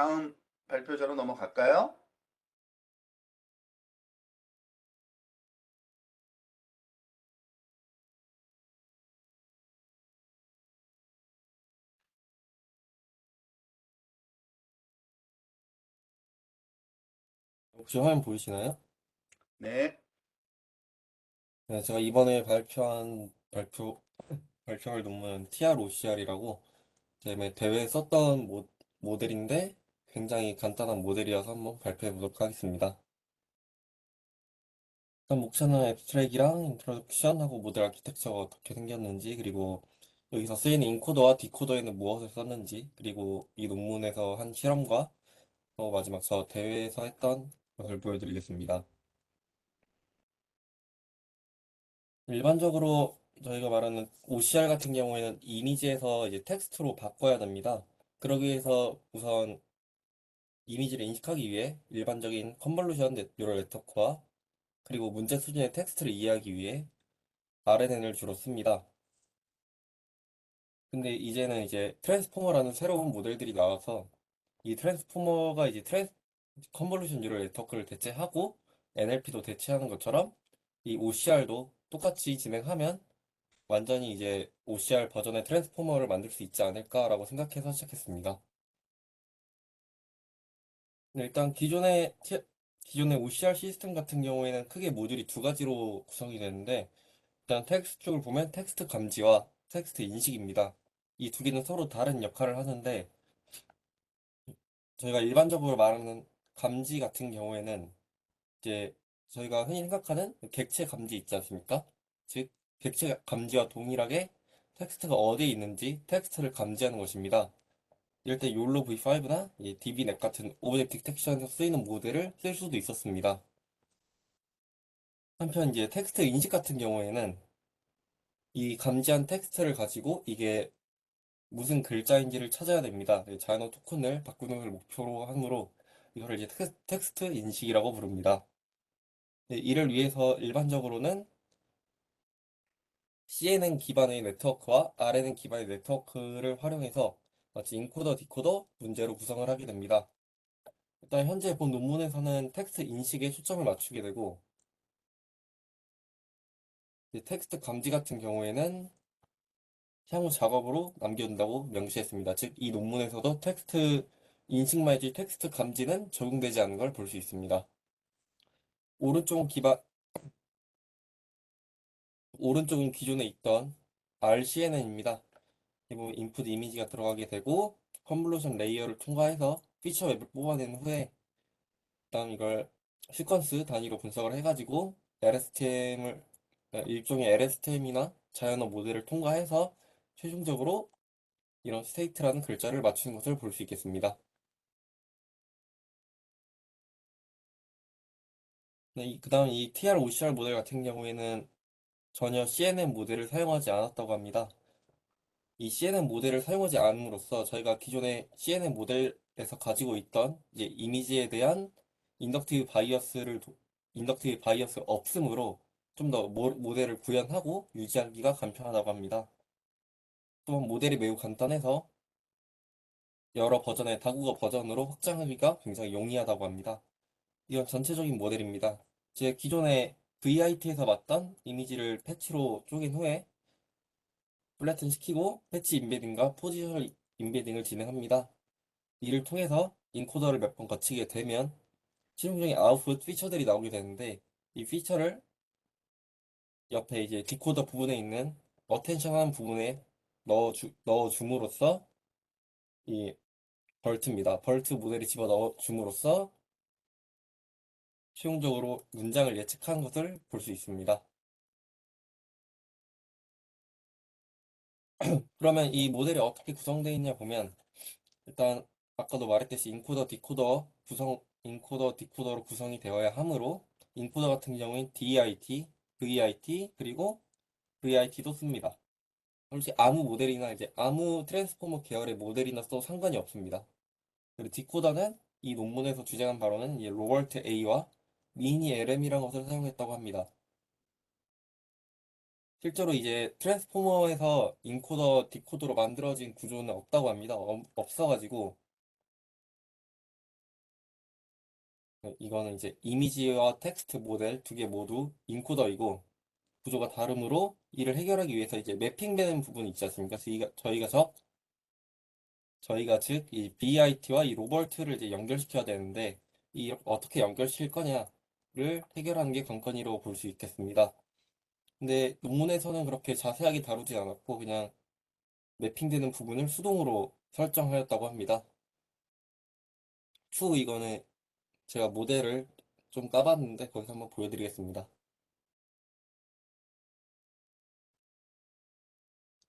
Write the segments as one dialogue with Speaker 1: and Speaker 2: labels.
Speaker 1: 다음 발표자로 넘어갈까요?
Speaker 2: 혹시 화면 보이시나요?
Speaker 1: 네.
Speaker 2: 네, 제가 이번에 발표할 논문은 TROCR이라고 대회에 썼던 모델인데 굉장히 간단한 모델이어서 한번 발표해 보도록 하겠습니다. 일단 목차는 앱스트랙이랑 인트로덕션하고 모델 아키텍처가 어떻게 생겼는지, 그리고 여기서 쓰이는 인코더와 디코더에는 무엇을 썼는지, 그리고 이 논문에서 한 실험과 마지막 저 대회에서 했던 것을 보여드리겠습니다. 일반적으로 저희가 말하는 OCR 같은 경우에는 이미지에서 이제 텍스트로 바꿔야 됩니다. 그러기 위해서 우선 이미지를 인식하기 위해 일반적인 컨볼루션 뉴럴 네트워크와 그리고 문제 수준의 텍스트를 이해하기 위해 RNN을 주로 씁니다. 근데 이제는 이제 트랜스포머라는 새로운 모델들이 나와서 이 트랜스포머가 이제 컨볼루션 뉴럴 네트워크를 대체하고 NLP도 대체하는 것처럼 이 OCR도 똑같이 진행하면 완전히 이제 OCR 버전의 트랜스포머를 만들 수 있지 않을까라고 생각해서 시작했습니다. 네, 일단 기존의 OCR 시스템 같은 경우에는 크게 모듈이 두 가지로 구성이 되는데, 일단 텍스트 쪽을 보면 텍스트 감지와 텍스트 인식입니다. 이 두 개는 서로 다른 역할을 하는데, 저희가 일반적으로 말하는 감지 같은 경우에는 이제 저희가 흔히 생각하는 객체 감지 있지 않습니까? 즉, 객체 감지와 동일하게 텍스트가 어디에 있는지 텍스트를 감지하는 것입니다. 이럴 때 욜로 V5나 DB넷 같은 오브젝트 디텍션에서 쓰이는 모델을 쓸 수도 있었습니다. 한편 이제 텍스트 인식 같은 경우에는 이 감지한 텍스트를 가지고 이게 무슨 글자인지를 찾아야 됩니다. 자연어 토큰을 바꾸는 걸 목표로 하므로 이거를 이제 텍스트 인식이라고 부릅니다. 네, 이를 위해서 일반적으로는 CNN 기반의 네트워크와 RNN 기반의 네트워크를 활용해서 마치 인코더, 디코더 문제로 구성을 하게 됩니다. 일단 현재 본 논문에서는 텍스트 인식에 초점을 맞추게 되고, 이제 텍스트 감지 같은 경우에는 향후 작업으로 남겨둔다고 명시했습니다. 즉, 이 논문에서도 텍스트 인식말지 텍스트 감지는 적용되지 않는 걸 볼 수 있습니다. 오른쪽은 기반, 오른쪽은 기존에 있던 RCNN입니다. 이 부분 인풋 이미지가 들어가게 되고, 컨볼루션 레이어를 통과해서 피처 맵을 뽑아낸 후에, 다음 이걸 시퀀스 단위로 분석을 해가지고 일종의 LSTM이나 자연어 모델을 통과해서 최종적으로 이런 스테이트라는 글자를 맞추는 것을 볼 수 있겠습니다. 네, 그다음 이 TR-OCR 모델 같은 경우에는 전혀 CNN 모델을 사용하지 않았다고 합니다. 이 CNN 모델을 사용하지 않음으로써 저희가 기존의 CNN 모델에서 가지고 있던 이제 이미지에 대한 인덕티브 바이어스를 인덕티브 바이어스 없음으로 좀 더 모델을 구현하고 유지하기가 간편하다고 합니다. 또한 모델이 매우 간단해서 여러 버전의 다국어 버전으로 확장하기가 굉장히 용이하다고 합니다. 이건 전체적인 모델입니다. 제 기존의 VIT에서 봤던 이미지를 패치로 쪼갠 후에 플래튼 시키고 패치 임베딩과 포지셔널 임베딩을 진행합니다. 이를 통해서 인코더를 몇 번 거치게 되면 최종적인 아웃풋 피처들이 나오게 되는데, 이 피처를 옆에 이제 디코더 부분에 있는 어텐션 하는 부분에 넣어줌으로써 이 벌트입니다. 벌트 모델이 집어 넣어줌으로써 최종적으로 문장을 예측한 것을 볼 수 있습니다. 그러면 이 모델이 어떻게 구성되어 있냐 보면, 일단 아까도 말했듯이 인코더 디코더로 구성이 되어야 하므로 인코더 같은 경우엔 DIT, VIT 그리고 VIT도 씁니다. 솔직히 아무 모델이나 이제 아무 트랜스포머 계열의 모델이나 써도 상관이 없습니다. 그리고 디코더는 이 논문에서 주장한 바로는 이제 로벌트 A와 미니 LM이라는 것을 사용했다고 합니다. 실제로 이제 트랜스포머에서 인코더, 디코더로 만들어진 구조는 없다고 합니다. 없어가지고 이거는 이제 이미지와 텍스트 모델 두 개 모두 인코더이고 구조가 다르므로 이를 해결하기 위해서 이제 매핑되는 부분이 있지 않습니까? 그래서 저희가 즉 이 BIT와 이 로벌트를 이제 연결시켜야 되는데 이 어떻게 연결시킬 거냐를 해결하는 게 관건이라고 볼 수 있겠습니다. 근데 논문에서는 그렇게 자세하게 다루지 않았고 그냥 매핑되는 부분을 수동으로 설정하였다고 합니다. 추후 이거는 제가 모델을 좀 까봤는데 거기서 한번 보여드리겠습니다.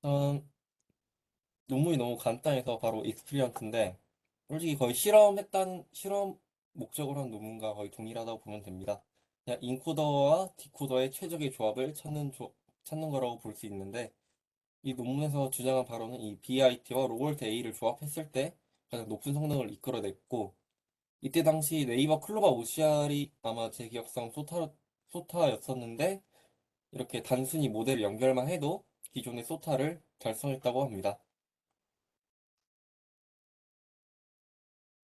Speaker 2: 음, 논문이 너무 간단해서 바로 익스피리언스인데 솔직히 거의 실험 목적으로 한 논문과 거의 동일하다고 보면 됩니다. 그냥 인코더와 디코더의 최적의 조합을 찾는 거라고 볼 수 있는데 이 논문에서 주장한 바로는 이 BIT와 로볼트 A를 조합했을 때 가장 높은 성능을 이끌어냈고 이때 당시 네이버 클로바 OCR이 아마 제 기억상 소타였었는데 이렇게 단순히 모델 연결만 해도 기존의 소타를 달성했다고 합니다.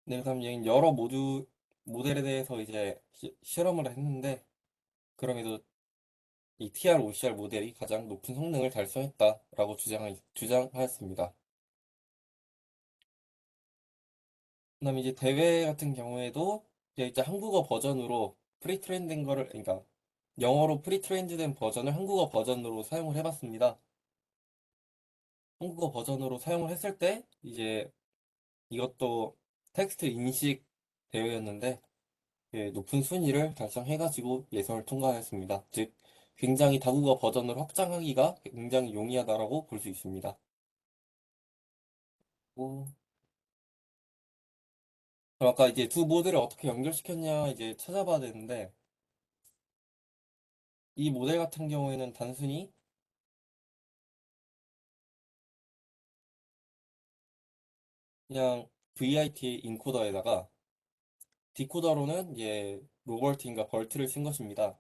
Speaker 2: 네, 그다음 얘는 여러 모델에 대해서 이제 실험을 했는데 그럼에도 이 TR, OCR 모델이 가장 높은 성능을 달성했다라고 주장하였습니다. 그다음 이제 대회 같은 경우에도 이제 한국어 버전으로 프리트레인된 거를 그러니까 영어로 프리트레인드된 버전을 한국어 버전으로 사용을 해봤습니다. 한국어 버전으로 사용을 했을 때 이제 이것도 텍스트 인식 대회였는데 높은 순위를 달성해가지고 예선을 통과했습니다. 즉 굉장히 다국어 버전을 확장하기가 굉장히 용이하다라고 볼 수 있습니다. 오, 그럼 아까 이제 두 모델을 어떻게 연결시켰냐 이제 찾아봐야 되는데 이 모델 같은 경우에는 단순히 그냥 VIT 인코더에다가 디코더로는 이제 로벌트인가 벌트를 쓴 것입니다.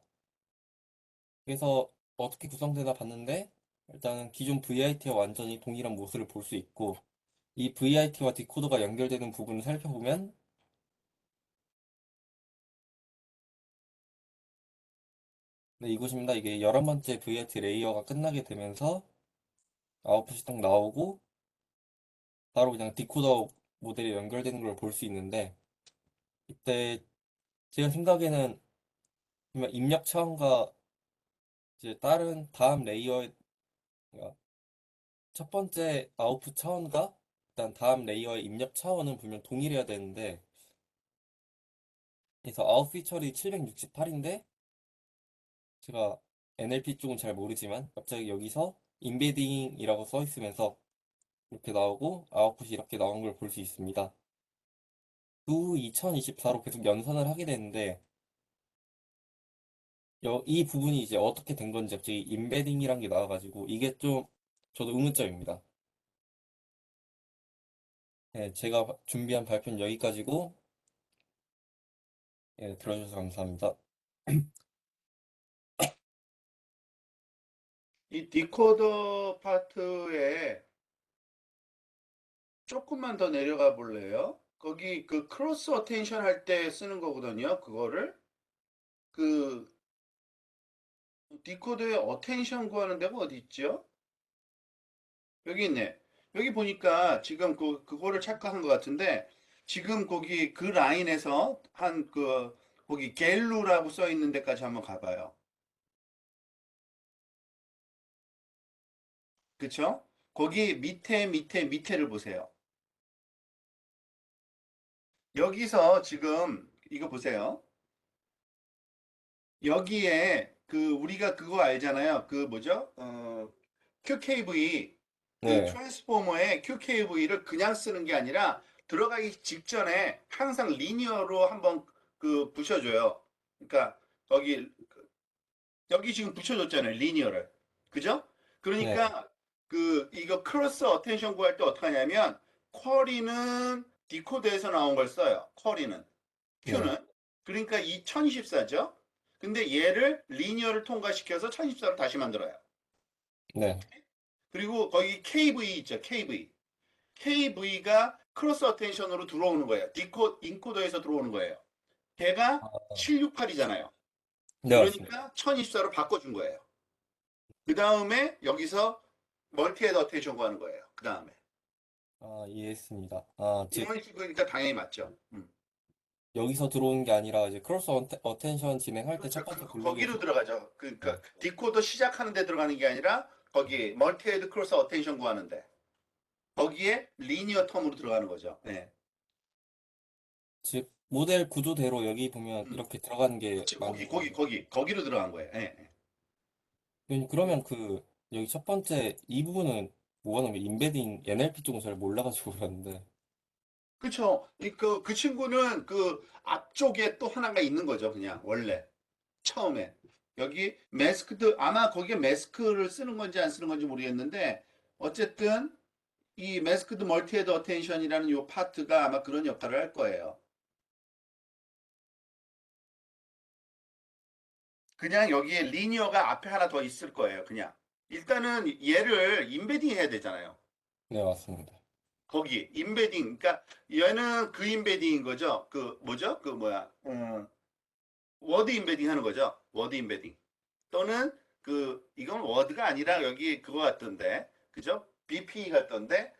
Speaker 2: 그래서 어떻게 구성되나 봤는데 일단은 기존 VIT와 완전히 동일한 모습을 볼 수 있고 이 VIT와 디코더가 연결되는 부분을 살펴보면 네, 이곳입니다. 이게 11번째 VIT 레이어가 끝나게 되면서 아웃풋이 딱 나오고 바로 그냥 디코더 모델이 연결되는 걸 볼 수 있는데 이때 제가 생각에는 그냥 입력 차원과 이제 다른 다음 레이어의 그러니까 첫 번째 아웃풋 차원과 일단 다음 레이어의 입력 차원은 분명 동일해야 되는데 그래서 아웃 피처리 768인데 제가 NLP 쪽은 잘 모르지만 갑자기 여기서 인베딩이라고 써 있으면서 이렇게 나오고 아웃풋이 이렇게 나온 걸 볼 수 있습니다. 후 2024로 계속 연산을 하게 되는데 이 부분이 이제 어떻게 된 건지 갑자기 인베딩이란 게 나와가지고 이게 좀 저도 의문점입니다. 네, 제가 준비한 발표는 여기까지고 예, 들어주셔서 감사합니다.
Speaker 1: 이 디코더 파트에 조금만 더 내려가 볼래요? 거기 그 크로스 어텐션 할 때 쓰는 거거든요. 그거를 그 디코더의 어텐션 구하는 데가 어디 있죠? 여기 있네. 여기 보니까 지금 그거를 착각한 것 같은데 지금 거기 그 라인에서 한 거기 갤루라고 써 있는 데까지 한번 가봐요. 그쵸? 거기 밑에를 보세요. 여기서 지금 이거 보세요. 여기에 우리가 그거 알잖아요. 그 뭐죠? QKV 그
Speaker 2: 네,
Speaker 1: 트랜스포머의 QKV를 그냥 쓰는 게 아니라 들어가기 직전에 항상 리니어로 한번 부셔줘요. 그러니까 여기 여기 지금 붙여줬잖아요. 리니어를. 그죠?
Speaker 2: 네,
Speaker 1: 그러니까 이거 크로스 어텐션 구할 때 어떻게 하냐면 쿼리는 디코드에서 나온 걸 써요. 쿼리는.
Speaker 2: 네,
Speaker 1: Q는. 그러니까 이 1024죠. 근데 얘를 리니어를 통과시켜서 1024로 다시 만들어요.
Speaker 2: 네,
Speaker 1: 그리고 거기 KV 있죠. KV. KV가 크로스 어텐션으로 들어오는 거예요. 인코더에서 들어오는 거예요. 걔가
Speaker 2: 아,
Speaker 1: 768이잖아요.
Speaker 2: 네, 맞습니다.
Speaker 1: 그러니까 1024로 바꿔준 거예요. 그 다음에 여기서 멀티 애더테이션 구하는 거예요. 그 다음에.
Speaker 2: 아, 이해했습니다. 아, 즉,
Speaker 1: 이런 식이니까 당연히 맞죠.
Speaker 2: 여기서 들어오는 게 아니라 이제 크로스 어텐션 진행할 때 첫
Speaker 1: 그렇죠.
Speaker 2: 번째
Speaker 1: 거기로
Speaker 2: 블록에서,
Speaker 1: 들어가죠.
Speaker 2: 네.
Speaker 1: 그러니까 디코더 시작하는 데 들어가는 게 아니라 거기 멀티 헤드 크로스 어텐션 구하는데 거기에 리니어 텀으로 들어가는 거죠. 네.
Speaker 2: 즉, 모델 구조대로 여기 보면
Speaker 1: 음.
Speaker 2: 이렇게 들어가는 게
Speaker 1: 그렇지.
Speaker 2: 맞는 거예요.
Speaker 1: 거기로 들어간 거예요. 예. 예.
Speaker 2: 그러면 여기 첫 번째 이 부분은 뭐가 나면 인베딩 NLP 쪽은 잘 몰라가지고 그러는데,
Speaker 1: 그렇죠. 그 친구는 그 앞쪽에 또 하나가 있는 거죠. 그냥 원래 처음에 여기 매스크도 아마 거기에 매스크를 쓰는 건지 안 쓰는 건지 모르겠는데 어쨌든 이 매스크드 멀티헤드 어텐션이라는 요 파트가 아마 그런 역할을 할 거예요. 그냥 여기에 리니어가 앞에 하나 더 있을 거예요. 그냥 일단은 얘를 인베딩 해야 되잖아요.
Speaker 2: 네, 맞습니다.
Speaker 1: 거기 인베딩 그러니까 얘는 그 인베딩인 거죠. 그 뭐죠? 그 뭐야? 워드 인베딩 하는 거죠. 워드 인베딩. 또는 그 이건 워드가 아니라 여기 그거 같던데. 그죠? BP 같던데.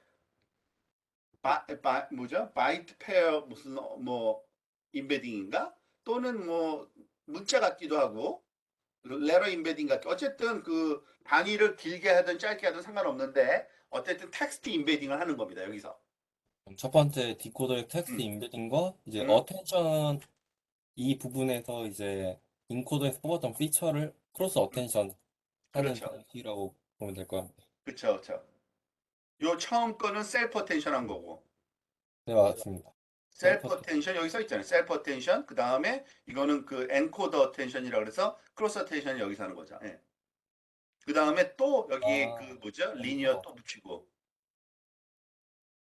Speaker 1: 뭐죠? 바이트 페어 무슨 뭐 인베딩인가? 또는 뭐 문자 같기도 하고 레러 인베딩 같기. 어쨌든 그 단위를 길게 하든 짧게 하든 상관없는데 어쨌든 텍스트 인베딩을 하는 겁니다. 여기서.
Speaker 2: 그럼 첫 번째 디코더의 텍스트
Speaker 1: 음,
Speaker 2: 인베딩과 이제
Speaker 1: 음,
Speaker 2: 어텐션 이 부분에서 이제 인코더에서 뽑았던 피처를 크로스 어텐션 하는
Speaker 1: 그렇죠.
Speaker 2: 방식이라고 보면 될 것 같아요.
Speaker 1: 그렇죠. 그렇죠. 요 처음 거는 셀프 어텐션 한 거고.
Speaker 2: 네, 맞습니다.
Speaker 1: 셀프
Speaker 2: 셀프
Speaker 1: 어텐션 여기 써 있잖아요. 셀프 어텐션 그 다음에 이거는 그 엔코더 어텐션이라 그래서 크로스 어텐션이 여기서 하는 거죠. 예. 그 다음에 또 여기 그
Speaker 2: 아,
Speaker 1: 뭐죠? 리니어
Speaker 2: 여기서
Speaker 1: 또 붙이고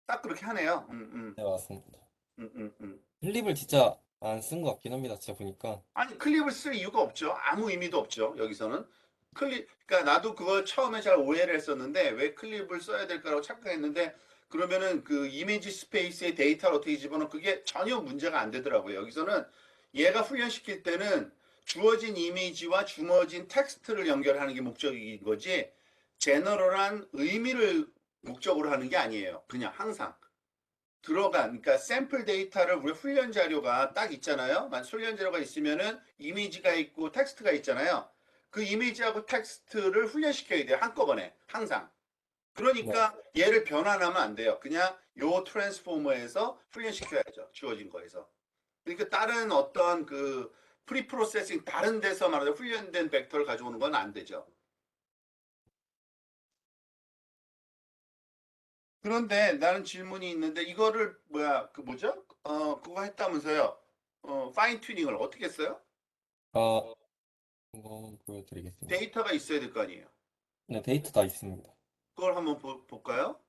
Speaker 1: 딱 그렇게 하네요.
Speaker 2: 네, 맞습니다.
Speaker 1: 음, 음, 음.
Speaker 2: 클립을 진짜 안 쓴 것 같긴 합니다. 진짜 보니까.
Speaker 1: 아니 클립을 쓸 이유가 없죠. 아무 의미도 없죠. 여기서는 그러니까 나도 그걸 처음에 잘 오해를 했었는데 왜 클립을 써야 될까라고 착각했는데 그러면은 그 이미지 스페이스의 데이터를 어떻게 집어넣어 그게 전혀 문제가 안 되더라고요. 여기서는 얘가 훈련시킬 때는 주어진 이미지와 주어진 텍스트를 연결하는 게 목적인 거지 제너럴한 의미를 목적으로 하는 게 아니에요. 그냥 항상. 그러니까 샘플 데이터를 우리 훈련 자료가 딱 있잖아요. 훈련 자료가 있으면은 이미지가 있고 텍스트가 있잖아요. 그 이미지하고 텍스트를 훈련시켜야 돼요. 한꺼번에. 항상.
Speaker 2: 네.
Speaker 1: 그러니까 얘를 변환하면 안 돼요. 그냥 요 트랜스포머에서 훈련시켜야죠. 주어진 거에서. 그러니까 다른 어떤 그 프리 프로세싱 다른 데서 말하자 훈련된 벡터를 가져오는 건 안 되죠. 그런데 나는 질문이 있는데 이거를 뭐야 그 뭐죠? 그거 했다면서요? 파인 튜닝을 어떻게 했어요?
Speaker 2: 아, 한번 보여드리겠습니다.
Speaker 1: 데이터가 있어야 될 거 아니에요.
Speaker 2: 네, 데이터 다 있습니다.
Speaker 1: 그걸 한번 볼까요?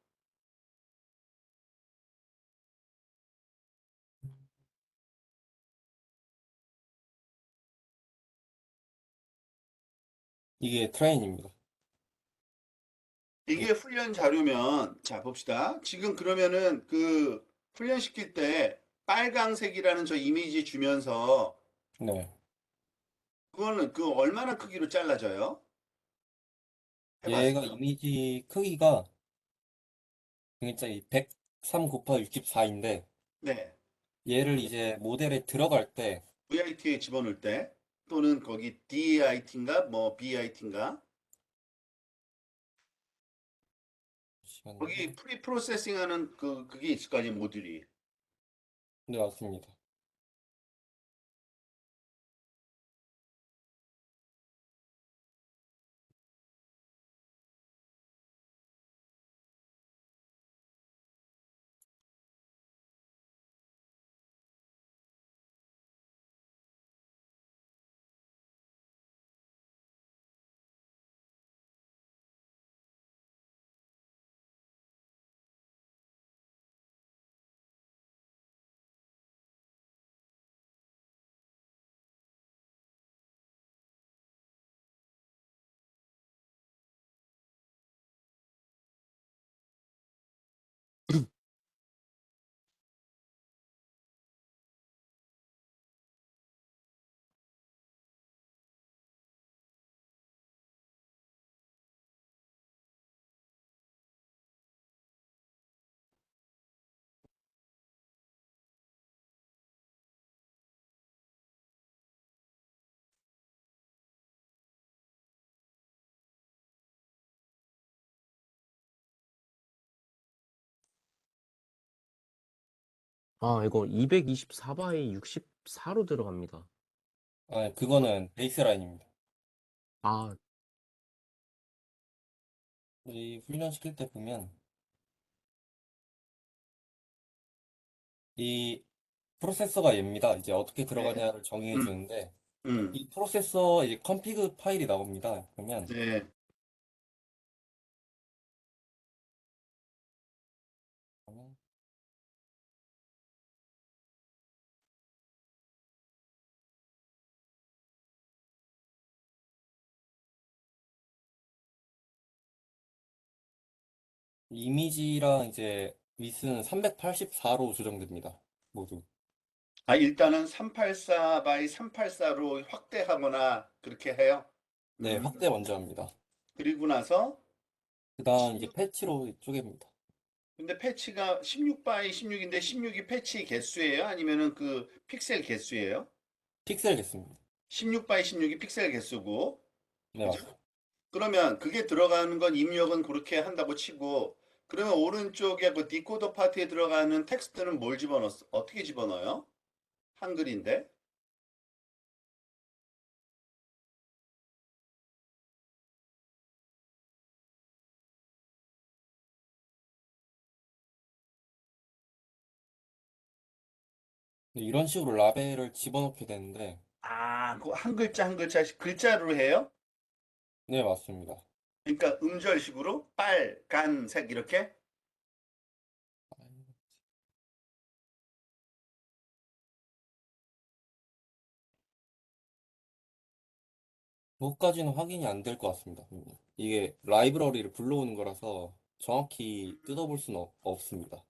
Speaker 2: 이게 트레인입니다. 이-
Speaker 1: 이게 훈련 자료면 자 봅시다. 지금 그러면은 그 훈련시킬 때 빨강색이라는 저 이미지 주면서
Speaker 2: 네.
Speaker 1: 그거는 그 얼마나 크기로 잘라져요?
Speaker 2: 얘가
Speaker 1: 해봤어요?
Speaker 2: 이미지 크기가 굉장히 103 곱하기 64인데
Speaker 1: 네.
Speaker 2: 얘를 이제 모델에 들어갈 때
Speaker 1: VIT에 집어넣을 때 또는 거기 DIT인가 뭐 BIT인가
Speaker 2: 잠시만요.
Speaker 1: 거기 프리 프로세싱 하는 그게 있을 거 아니에요, 모듈이.
Speaker 2: 네, 맞습니다.
Speaker 3: 아, 이거 224바이 64로 들어갑니다.
Speaker 2: 아, 그거는 베이스라인입니다.
Speaker 3: 아,
Speaker 2: 우리 훈련시킬 때 보면 이 프로세서가 얘입니다. 이제 어떻게
Speaker 1: 네.
Speaker 2: 들어가냐를 정의해
Speaker 1: 음,
Speaker 2: 주는데
Speaker 1: 음,
Speaker 2: 이 프로세서 이제 컨피그 파일이 나옵니다. 그러면
Speaker 1: 네.
Speaker 2: 이미지랑 이제 위스는 384로 조정됩니다. 모두.
Speaker 1: 아, 일단은 384 바이 384로 확대하거나 그렇게 해요.
Speaker 2: 네, 확대 먼저 합니다.
Speaker 1: 그리고 나서
Speaker 2: 그 다음 이제
Speaker 1: 16,
Speaker 2: 패치로 쪼갭니다.
Speaker 1: 근데 패치가 16 바이 16인데 16이 패치 개수예요? 아니면은 그 픽셀 개수예요?
Speaker 2: 픽셀 겠습니다.
Speaker 1: 16 바이 16이 픽셀 개수고,
Speaker 2: 네,
Speaker 1: 그죠?
Speaker 2: 맞습니다.
Speaker 1: 그러면 그게 들어가는 건 입력은 그렇게 한다고 치고, 그러면 오른쪽에 그 디코더 파트에 들어가는 텍스트는 뭘 집어넣어? 어떻게 집어넣어요? 한글인데?
Speaker 2: 네, 이런 식으로 라벨을 집어넣게 되는데,
Speaker 1: 아, 그 한 글자 한 글자씩 글자로 해요?
Speaker 2: 네, 맞습니다.
Speaker 1: 그러니까 음절식으로 빨간색 이렇게?
Speaker 2: 그것까지는 확인이 안 될 것 같습니다. 이게 라이브러리를 불러오는 거라서 정확히 뜯어볼 수는 없습니다.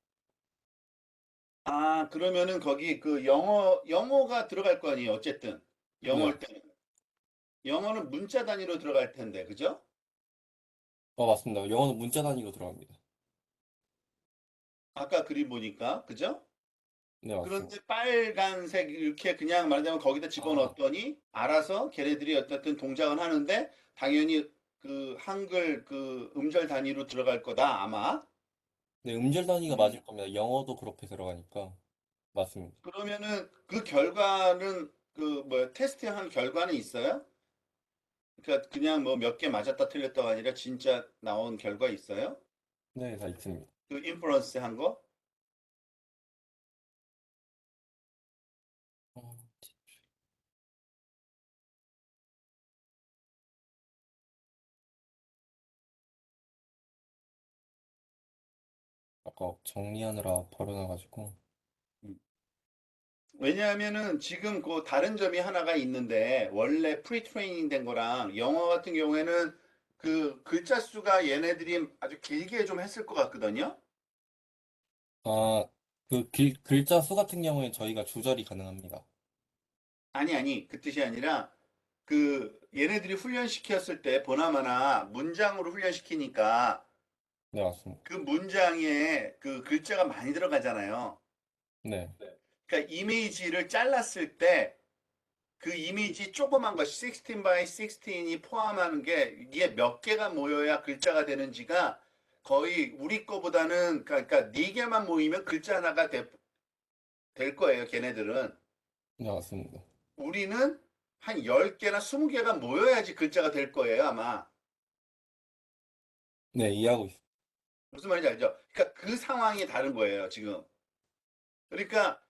Speaker 1: 아, 그러면은 거기 그 영어가 들어갈 거 아니에요. 어쨌든.
Speaker 2: 네,
Speaker 1: 영어일 때는. 영어는 문자 단위로 들어갈 텐데, 그죠?
Speaker 2: 맞습니다. 영어는 문자 단위로 들어갑니다.
Speaker 1: 아까 그림 보니까, 그죠?
Speaker 2: 네, 맞습니다.
Speaker 1: 그런데 빨간색 이렇게 그냥 말하자면 거기다
Speaker 2: 아,
Speaker 1: 집어넣었더니 알아서 걔네들이 어쨌든 동작은 하는데 당연히 그 한글 그 음절 단위로 들어갈 거다, 아마.
Speaker 2: 네, 음절 단위가
Speaker 1: 음.
Speaker 2: 맞을 겁니다. 영어도 그렇게 들어가니까. 맞습니다.
Speaker 1: 그러면은 그 결과는 그 뭐 테스트한 결과는 있어요? 그러니까 그냥 뭐 몇 개 맞았다 틀렸다가 아니라 진짜 나온 결과 있어요?
Speaker 2: 네, 다 있습니다.
Speaker 1: 그 인퍼런스 한 거?
Speaker 2: 어, 아까 정리하느라 버려놔가지고.
Speaker 1: 음. 왜냐하면은 지금 그 다른 점이 하나가 있는데 원래 프리 트레이닝 된 거랑 영어 같은 경우에는 그 글자 수가 얘네들이 아주 길게 좀 했을 것 같거든요.
Speaker 2: 아, 그 글자 수 같은 경우에 저희가 조절이 가능합니다.
Speaker 1: 아니 그 뜻이 아니라 그 얘네들이 훈련시켰을 때 보나마나 문장으로 훈련시키니까
Speaker 2: 네, 맞습니다.
Speaker 1: 그 문장에 그 글자가 많이 들어가잖아요.
Speaker 2: 네,
Speaker 1: 그러니까 이미지를 잘랐을 때 그 이미지 조그만 거 16 by 16이 포함하는 게 이게 몇 개가 모여야 글자가 되는지가 거의 우리 거보다는 그러니까 네 개만 모이면 글자 하나가 될 거예요, 걔네들은.
Speaker 2: 네, 맞습니다.
Speaker 1: 우리는 한 10개나 20개가 모여야지 글자가 될 거예요, 아마.
Speaker 2: 네, 이해하고 있습니다.
Speaker 1: 무슨 말인지 알죠? 그러니까 그 상황이 다른 거예요, 지금. 그러니까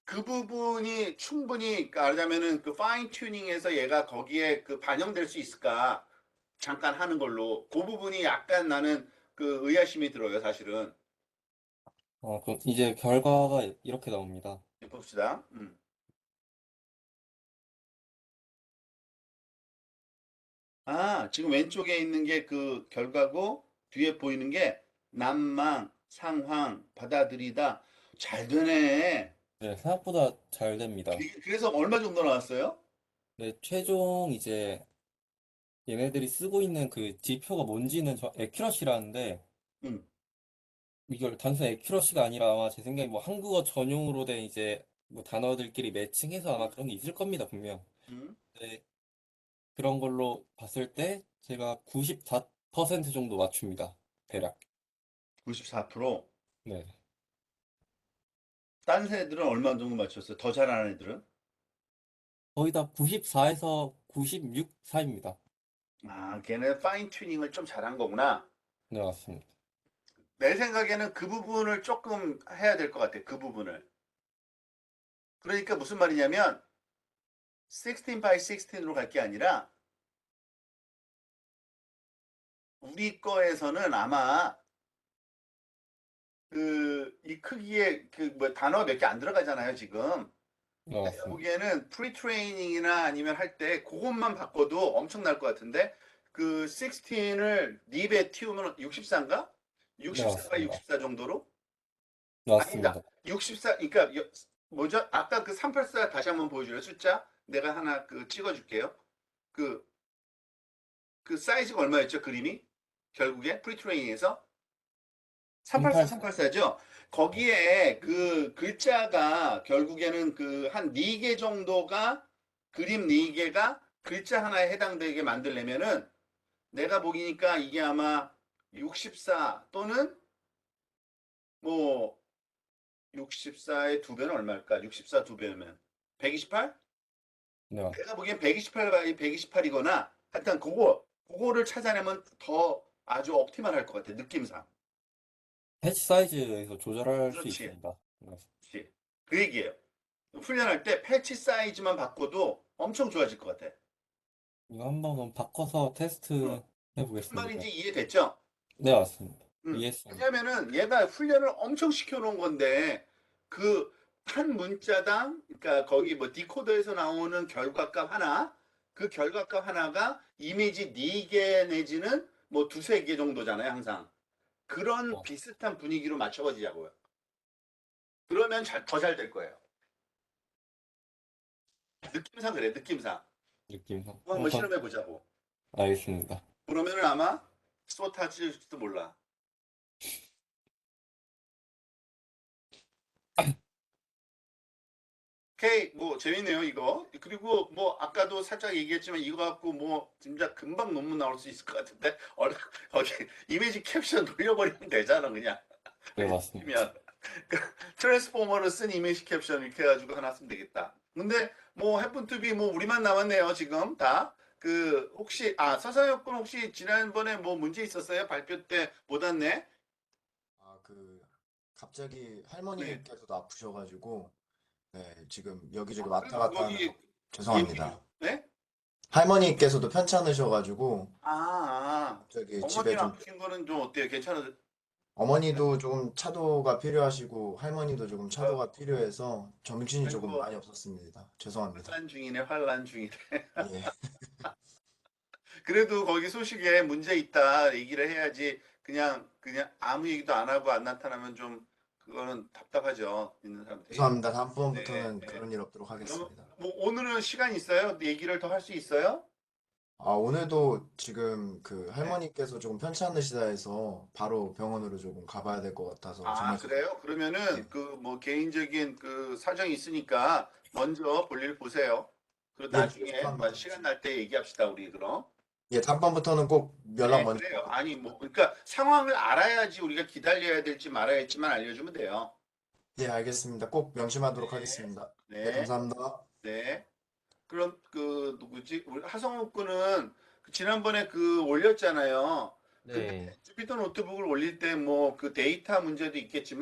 Speaker 1: 그 부분이 충분히 말하자면은 그 파인 튜닝에서 얘가 거기에 그 반영될 수 있을까? 잠깐 하는 걸로. 그 부분이 약간 나는 그 의아심이 들어요, 사실은.
Speaker 2: 그럼 이제 결과가 이렇게 나옵니다.
Speaker 1: 봅시다. 아, 지금 왼쪽에 있는 게 그 결과고, 뒤에 보이는 게 난망, 상황, 받아들이다. 잘 되네.
Speaker 2: 네, 생각보다 잘 됩니다.
Speaker 1: 그래서 얼마 정도 나왔어요?
Speaker 2: 네, 최종 이제 얘네들이 쓰고 있는 그 지표가 뭔지는 저 에큐러시라는데
Speaker 1: 음,
Speaker 2: 이걸 단순 에큐러시가 아니라 아마 제 생각에 뭐 한국어 전용으로 된 이제 뭐 단어들끼리 매칭해서 아마 그런 게 있을 겁니다, 분명.
Speaker 1: 음,
Speaker 2: 네, 그런 걸로 봤을 때 제가 94% 정도 맞춥니다. 대략.
Speaker 1: 94%.
Speaker 2: 네.
Speaker 1: 딴 애들은 얼마 정도 맞췄어요? 더 잘하는 애들은?
Speaker 2: 거의 다 94에서 96 사이입니다.
Speaker 1: 아, 걔네 파인 튜닝을 좀 잘한 거구나.
Speaker 2: 네, 맞습니다.
Speaker 1: 내 생각에는 그 부분을 조금 해야 될 것 같아. 그 부분을. 그러니까 무슨 말이냐면 16 by 16으로 갈 게 아니라 우리 거에서는 아마 그 이 크기의 그 뭐 단어가 몇 개 안 들어가잖아요, 지금.
Speaker 2: 네,
Speaker 1: 내가
Speaker 2: 맞습니다.
Speaker 1: 보기에는 프리트레이닝이나 아니면 할 때 그것만 바꿔도 엄청날 것 같은데 그 16을 립에 틔우면 64인가?
Speaker 2: 네,
Speaker 1: 64가
Speaker 2: 맞습니다.
Speaker 1: 64 정도로? 아니다.
Speaker 2: 맞습니다.
Speaker 1: 64, 그러니까 뭐죠? 아까 그 384 다시 한번 보여줘요. 숫자. 내가 하나 그 찍어줄게요. 그, 그 사이즈가 얼마였죠? 그림이? 결국에 프리트레이닝에서 384,
Speaker 2: 384.
Speaker 1: 384죠? 거기에 그 글자가 결국에는 그 한 4개 정도가 그림 4개가 글자 하나에 해당되게 만들려면은 내가 보기니까 이게 아마 64 또는 뭐 64의 2배는 얼마일까? 64 2배면 128?
Speaker 2: 네, 맞-
Speaker 1: 내가 보기엔 128 바이 128이거나 하여튼 그거를 찾아내면 더 아주 옵티멀할 것 같아. 느낌상.
Speaker 2: 패치 사이즈에서 조절할 수
Speaker 1: 그렇지.
Speaker 2: 있습니다. 네, 맞습니다.
Speaker 1: 그렇지. 그 얘기예요. 훈련할 때 패치 사이즈만 바꿔도 엄청 좋아질 것 같아.
Speaker 2: 이거 한번 바꿔서 테스트
Speaker 1: 응. 무슨
Speaker 2: 해보겠습니다.
Speaker 1: 말인지 이해됐죠?
Speaker 2: 네, 맞습니다.
Speaker 1: 응.
Speaker 2: 이해했습니다.
Speaker 1: 왜냐면은 얘가 훈련을 엄청 시켜놓은 건데 그 한 문자당 그러니까 거기 뭐 디코더에서 나오는 결과값 하나 그 결과값 하나가 이미지 4개 내지는 뭐 두세 개 정도잖아요 항상 그런
Speaker 2: 어,
Speaker 1: 비슷한 분위기로 맞춰가지자고요. 그러면 더 잘 될 거예요. 느낌상 그래 느낌상.
Speaker 2: 느낌상.
Speaker 1: 그거 한번
Speaker 2: 한번
Speaker 1: 실험해 보자고.
Speaker 2: 알겠습니다.
Speaker 1: 그러면은 아마 쏟아질지도 몰라. 오케이, 뭐 재밌네요 이거. 그리고 뭐 아까도 살짝 얘기했지만 이거 갖고 뭐 진짜 금방 논문 나올 수 있을 것 같은데 거기 이미지 캡션 돌려버리면 되잖아 그냥.
Speaker 2: 네, 맞습니다.
Speaker 1: 면 트랜스포머를 쓴 이미지 캡션 이렇게 해가지고 하나 쓰면 되겠다. 근데 뭐 해픈 투비 뭐 우리만 남았네요 지금 다. 그 혹시 서상혁 군 혹시 지난번에 뭐 문제 있었어요? 발표 때 못 왔네?
Speaker 4: 아, 갑자기
Speaker 1: 네.
Speaker 4: 할머니께서도 아프셔가지고, 네, 지금 여기저기 왔다
Speaker 1: 그래도
Speaker 4: 갔다
Speaker 1: 거기
Speaker 4: 하느라
Speaker 1: 예비
Speaker 4: 죄송합니다.
Speaker 1: 네?
Speaker 4: 할머니께서도 편찮으셔가지고,
Speaker 1: 아, 아.
Speaker 4: 갑자기 집에
Speaker 1: 어머님
Speaker 4: 좀,
Speaker 1: 아프신 거는 좀 어때요? 괜찮으세요?
Speaker 4: 어머니도 조금 차도가 필요하시고, 할머니도 조금
Speaker 1: 아,
Speaker 4: 차도가 필요해서 정신이 조금
Speaker 1: 아이고
Speaker 4: 많이 없었습니다. 죄송합니다.
Speaker 1: 환란 중이네, 환란 중이네.
Speaker 4: 예.
Speaker 1: 그래도 거기 소식에 문제 있다 얘기를 해야지 그냥 아무 얘기도 안 하고 안 나타나면 좀 그거는 답답하죠. 있는 사람들이.
Speaker 4: 죄송합니다.
Speaker 1: 네.
Speaker 4: 다음번부터는
Speaker 1: 네.
Speaker 4: 그런 일 없도록
Speaker 1: 그럼
Speaker 4: 하겠습니다.
Speaker 1: 뭐 오늘은 시간 있어요? 얘기를 더 할 수 있어요?
Speaker 4: 아, 오늘도 지금
Speaker 1: 네.
Speaker 4: 할머니께서 조금 편찮으시다 해서 바로 병원으로 조금 가봐야 될 것 같아서
Speaker 1: 아,
Speaker 4: 정말
Speaker 1: 그래요?
Speaker 4: 죄송합니다.
Speaker 1: 그러면은
Speaker 4: 예.
Speaker 1: 그 뭐 개인적인 그 사정이 있으니까 먼저 볼일 보세요. 그리고
Speaker 4: 예,
Speaker 1: 나중에
Speaker 4: 죄송합니다.
Speaker 1: 시간 날 때 얘기합시다, 우리 그럼.
Speaker 4: 예, 다음번부터는 꼭 연락
Speaker 1: 네,
Speaker 4: 먼저
Speaker 1: 그래요.
Speaker 4: 드리도록
Speaker 1: 아니, 뭐,
Speaker 4: 하겠습니다.
Speaker 1: 그러니까 상황을 알아야지 우리가 기다려야 될지 말아야 할지만 알려주면 돼요.
Speaker 4: 예, 알겠습니다. 꼭 명심하도록
Speaker 1: 네,
Speaker 4: 하겠습니다. 네,
Speaker 1: 네,
Speaker 4: 감사합니다.
Speaker 1: 네. 그럼 그 누구지? 우리 하성욱 군은 그 지난번에 그 올렸잖아요. 근데
Speaker 3: 네.
Speaker 1: 주피터 노트북을 올릴 때 뭐 그 데이터 문제도 있겠지만